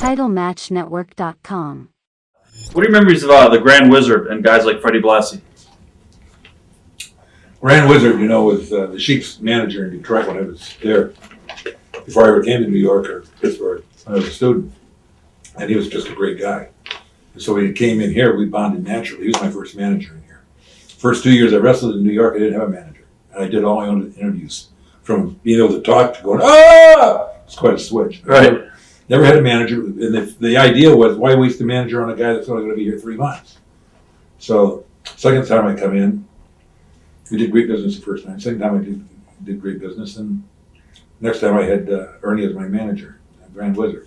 TitleMatchNetwork.com. What are your memories of the Grand Wizard and guys like Freddie Blassie? Grand Wizard, was the Sheik's manager in Detroit when I was there. Before I ever came to New York or Pittsburgh, when I was a student. And he was just a great guy. And so when he came in here, we bonded naturally. He was my first manager in here. First 2 years I wrestled in New York, I didn't have a manager. And I did all my own interviews. From being able to talk to going, it's quite a switch. Right. Never had a manager. And the idea was, why waste a manager on a guy that's only going to be here 3 months? So, second time I come in, we did great business the first time. Second time I did great business. And next time I had Ernie as my manager, Grand Wizard.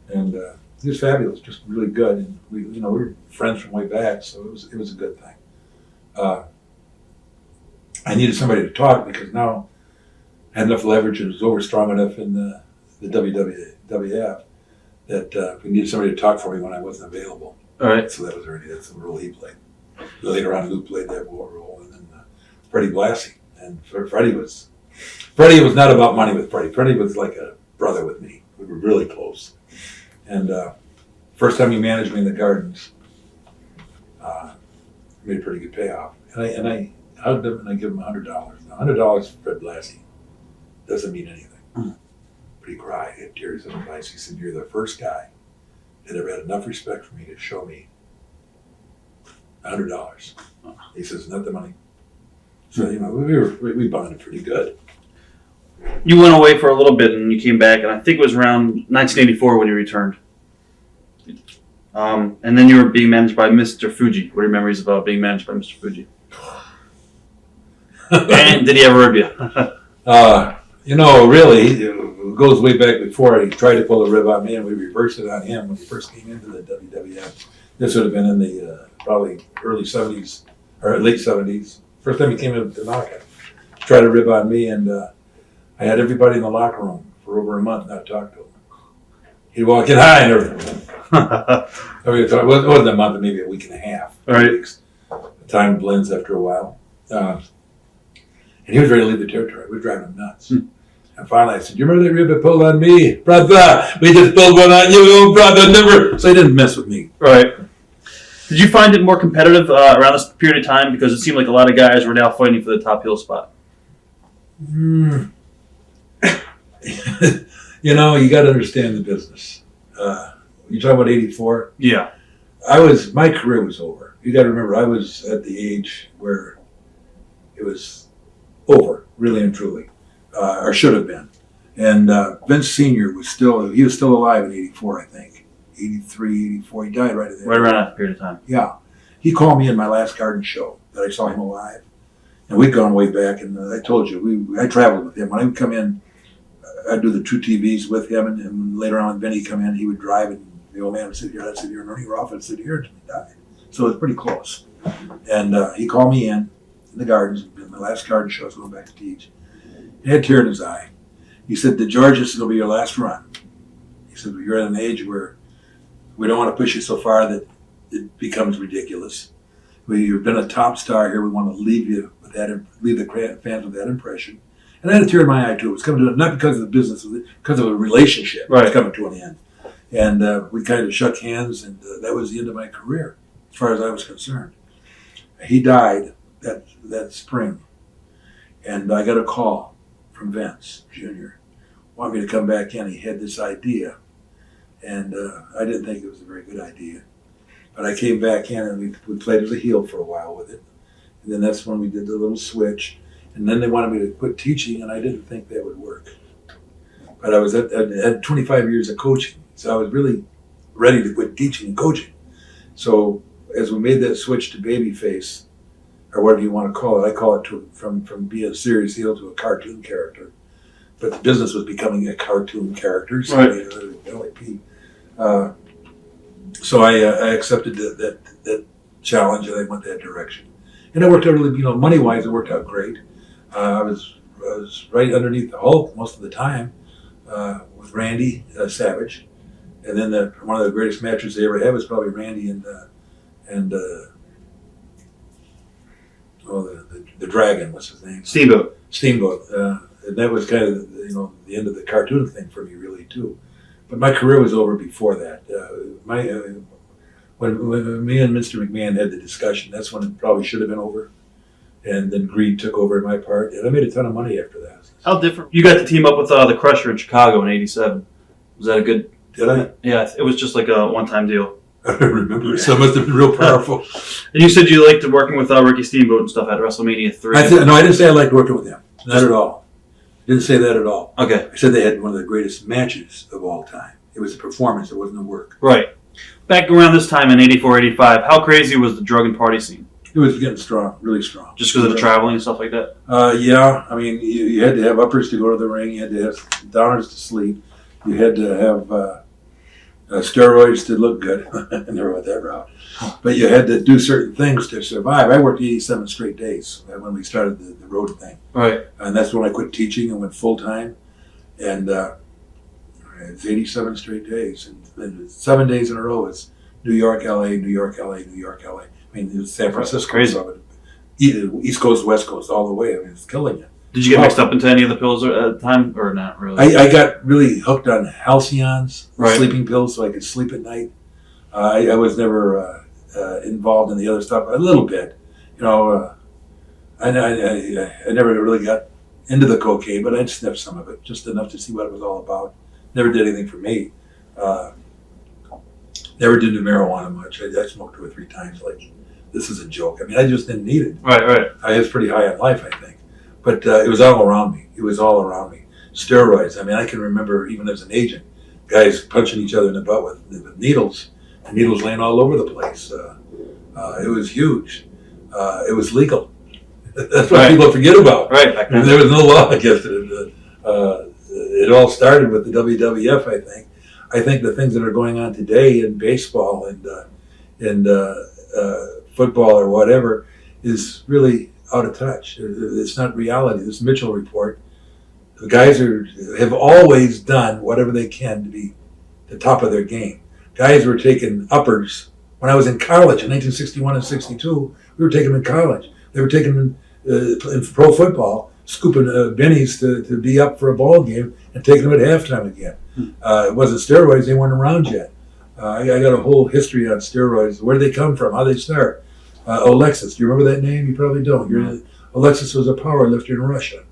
And he was fabulous, just really good. And we were friends from way back, so it was a good thing. I needed somebody to talk because now I had enough leverage and was over strong enough in the WWWF that we needed somebody to talk for me when I wasn't available. All right. So that's the role he played. Later on, Lou played that role, and then Freddie Blassie. And Freddie was not about money with Freddie. Freddie was like a brother with me. We were really close. And first time he managed me in the Gardens, made a pretty good payoff. And I hugged him and I gave him $100. Now, $100 for Fred Blassie doesn't mean anything. But he cried, he had tears in his eyes. He said, "You're the first guy that ever had enough respect for me to show me $100. He says, "Not the money." So, we bonded pretty good. You went away for a little bit and you came back, and I think it was around 1984 when you returned. And then you were being managed by Mr. Fuji. What are your memories about being managed by Mr. Fuji? And did he ever rib you? Really, it goes way back before. He tried to pull a rib on me, and we reversed it on him when he first came into the WWF. This would have been in the probably early 70s, or late 70s. First time he came into Tanaka. Tried to rib on me, and I had everybody in the locker room for over a month not talk to him. He'd walk in, "Hi," and everything. It wasn't a month, maybe a week and a half. All right. Weeks. The time blends after a while. And he was ready to leave the territory. We were driving him nuts. And finally I said, "You remember that rib that pulled on me? Brother, we just pulled one on you, brother, never." So he didn't mess with me. Right. Did you find it more competitive around this period of time? Because it seemed like a lot of guys were now fighting for the top heel spot. You got to understand the business. You talking about 84? Yeah. My career was over. You got to remember, I was at the age where it was over, really and truly, or should have been. And Vince Sr. was still alive in 84, I think. 83, 84, he died right at that. Right around that period of time. Yeah. He called me in my last Garden show that I saw him alive. And we'd gone way back, and I told you, I traveled with him. When I would come in, I'd do the 2 TVs with him, and later on when Vinny come in, he would drive, and the old man would sit here, I'd sit here, and Ernie Roth would sit here until he died. So it was pretty close. And he called me in the Gardens, my last Garden show, I was going back to teach. He had a tear in his eye. He said, "George, this is going to be your last run." He said, "You're at an age where we don't want to push you so far that it becomes ridiculous. You've been a top star here. We want to leave the fans with that impression." And I had a tear in my eye too. It was coming to not because of the business, because of a relationship. Right. It was coming to an end. And we kind of shook hands, and that was the end of my career, as far as I was concerned. He died that spring, and I got a call from Vince Jr. wanted me to come back in. He had this idea, and I didn't think it was a very good idea. But I came back in, and we played as a heel for a while with it. And then that's when we did the little switch. And then they wanted me to quit teaching, and I didn't think that would work. But I had 25 years of coaching, so I was really ready to quit teaching and coaching. So as we made that switch to babyface, or whatever you want to call it, I call it from being a serious heel to a cartoon character. But the business was becoming a cartoon character, so right. So I accepted that challenge, and I went that direction. And it worked out really, money-wise, it worked out great. I was right underneath the Hulk most of the time with Randy Savage. And then one of the greatest matches they ever had was probably Randy and the Dragon, what's his name? Steamboat. And that was kind of the end of the cartoon thing for me, really, too. But my career was over before that. When me and Mr. McMahon had the discussion, that's when it probably should have been over. And then greed took over in my part, and I made a ton of money after that. How different? You got to team up with the Crusher in Chicago in '87. Was that a good? Did I? Yeah, it was just like a one-time deal. I don't remember. So it must have been real powerful. And you said you liked working with Ricky Steamboat and stuff at WrestleMania 3. No, I didn't say I liked working with him. Not at all. Didn't say that at all. Okay. I said they had one of the greatest matches of all time. It was a performance. It wasn't a work. Right. Back around this time in '84, '85, how crazy was the drug and party scene? It was getting strong, really strong. Just because of the traveling and stuff like that? Yeah. I mean, you had to have uppers to go to the ring. You had to have downers to sleep. You had to have steroids to look good. I never went that route. But you had to do certain things to survive. I worked 87 straight days when we started the road thing. Right. And that's when I quit teaching and went full-time. And it's 87 straight days. And 7 days in a row is New York, L.A., New York, L.A., New York, L.A. I mean, it was San Francisco. That's crazy. So East Coast, West Coast, all the way. I mean, it's killing you. Did you get mixed up into any of the pills at the time, or not really? I got really hooked on halcyons, right. Sleeping pills, so I could sleep at night. I was never involved in the other stuff. A little bit, you know. I never really got into the cocaine, but I'd sniff some of it, just enough to see what it was all about. Never did anything for me. Never did the marijuana much. I smoked 2 or 3 times. Like, this is a joke. I mean, I just didn't need it. Right. I was pretty high on life, I think. But it was all around me. It was all around me. Steroids. I mean, I can remember, even as an agent, guys punching each other in the butt with needles, and needles laying all over the place. It was huge. It was legal. That's what people forget about. Right. Back then. There was no law against it. It all started with the WWF, I think. I think the things that are going on today in baseball and football or whatever is really out of touch. It's not reality. This Mitchell report, the guys have always done whatever they can to be the top of their game. Guys were taking uppers. When I was in college in 1961 and 62, we were taking them in college. They were taking them in pro football, scooping bennies to be up for a ball game and taking them at halftime again. It wasn't steroids. They weren't around yet. I got a whole history on steroids. Where did they come from? How did they start? Alexis. Do you remember that name? You probably don't. Alexis was a power lifter in Russia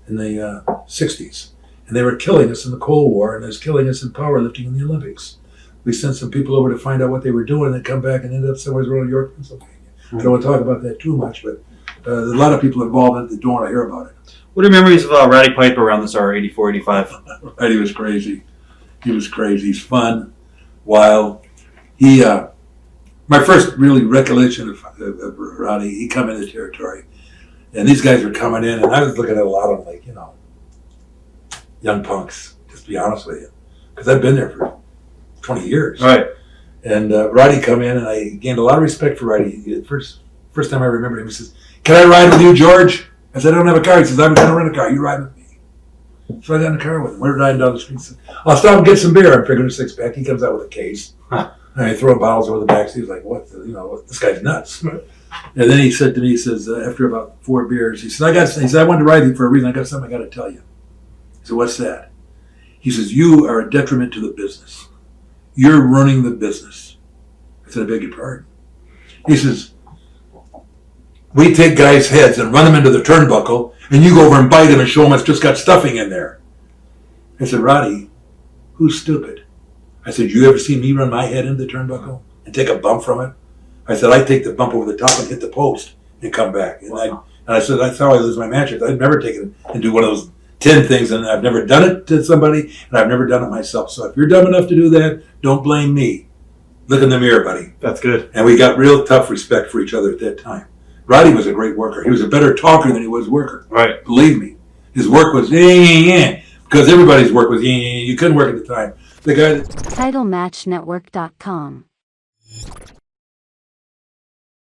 in the 60s. And they were killing us in the Cold War, and they was killing us in powerlifting in the Olympics. We sent some people over to find out what they were doing, and they come back and ended up somewhere around York, Pennsylvania. I don't want to talk about that too much, but there's a lot of people involved in it that don't want to hear about it. What are your memories of Roddy Piper around this hour, 84, 85? Roddy was crazy. He was crazy. He's fun, wild. My first really recollection of Roddy, he come in the territory, and these guys were coming in, and I was looking at a lot of them like, young punks, just to be honest with you. Because I've been there for 20 years. Right. And Roddy come in, and I gained a lot of respect for Roddy. First time I remember him, he says, "Can I ride with you, George?" I said, "I don't have a car." He says, "I'm going to rent a car. You ride with me." So I got in the car with him. We were riding down the street. He said, "I'll stop and get some beer." I'm figuring a 6-pack. He comes out with a case. And I throw bottles over the back seat. He's like, "What? This guy's nuts." And then he said to me, he says, after about 4 beers, he said, "I wanted to ride you for a reason. I got something I got to tell you." I said, "What's that?" He says, "You are a detriment to the business. You're running the business." I said, "I beg your pardon." He says, "We take guys' heads and run them into the turnbuckle, and you go over and bite them and show them it's just got stuffing in there." I said, "Roddy, who's stupid?" I said, "You ever see me run my head into the turnbuckle and take a bump from it?" I said, "I take the bump over the top and hit the post and come back." And I said, "That's how I lose my matches. I've never taken it and do one of those 10 things, and I've never done it to somebody, and I've never done it myself. So if you're dumb enough to do that, don't blame me. Look in the mirror, buddy." That's good. And we got real tough respect for each other at that time. Roddy was a great worker. He was a better talker than he was worker. Right. Believe me. His work was because everybody's work was you couldn't work at the time. The guy that TitleMatchNetwork.com